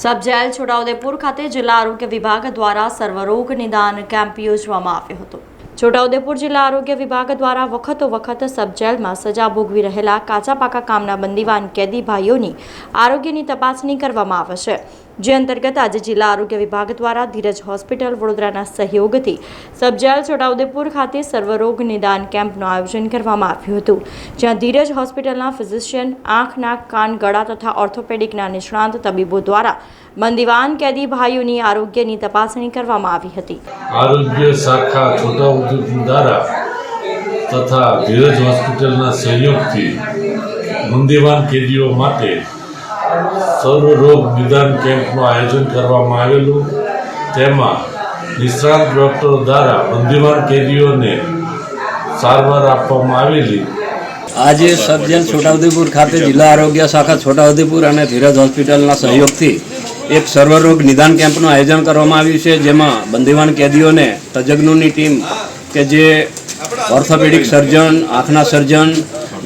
સબ jail Chhota Udepur ખાતે જિલ્લા આરોગ્ય વિભાગ દ્વારા સર્વરોગ નિદાન કેમ્પ યોજવામાં આવ્યો હતો। છોટાઉદેપુર જિલ્લા આરોગ્ય વિભાગ દ્વારા વખત સબ જેલમાં સજા ભોગવી રહેલા કાચા પાકા કામના બંદીવાન કેદી ભાઈઓની આરોગ્યની તપાસણી કરવામાં આવે છે, જે અંતર્ગત આજે જિલ્લા આરોગ્ય વિભાગ દ્વારા ધીરજ હોસ્પિટલ વડોદરાના સહયોગથી સબ જેલ છોટાઉદેપુર ખાતે સર્વરોગ નિદાન કેમ્પનું આયોજન કરવામાં આવ્યું હતું, જ્યાં ધીરજ હોસ્પિટલના ફિઝિશિયન, આંખ, નાક, કાન, ગળા તથા ઓર્થોપેડિકના નિષ્ણાંત તબીબો દ્વારા બંદીવાન કેદી ભાઈઓની આરોગ્યની તપાસણી કરવામાં આવી હતી। आरोग्य शाखा छोटाउदेपुर द्वारा तथा धीरज होस्पिटलना सहयोगथी बंदीवान कैदीओ माटे सर्वरोग निदान केम्पनुं आयोजन करवामां आवेलुं। तेमां निष्णात डॉक्टरो द्वारा बंदीवान कैदीओने सारवार आपवामां आवेली। आज सब जेल छोटाउदेपुर खाते जिला आरोग्य शाखा छोटाउदेपुर और धीरज होस्पिटल सहयोग थी एक सर्वरोग निदान केम्पનું आयोजन કરવામાં આવ્યું છે, જેમાં બંદીવાન કેદીઓને તજજ્ઞોની ટીમ કે જે ઓર્થોપેડિક સર્જન, આંખના સર્જન,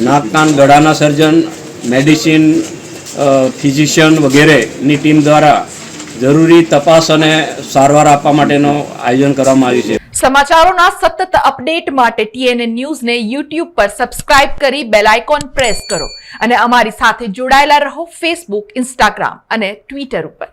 નાક, કાન, ગળાના સર્જન, મેડિસિન, ફિઝિશિયન વગેરેની ટીમ દ્વારા જરૂરી તપાસ અને સારવાર આપવા માટેનું આયોજન કરવામાં આવ્યું છે। સમાચારોના સતત અપડેટ માટે TNN ન્યૂઝને YouTube પર સબસ્ક્રાઇબ કરી બેલ આઇકોન પ્રેસ કરો અને અમારી સાથે જોડાયેલા રહો Facebook, Instagram અને Twitter ઉપર।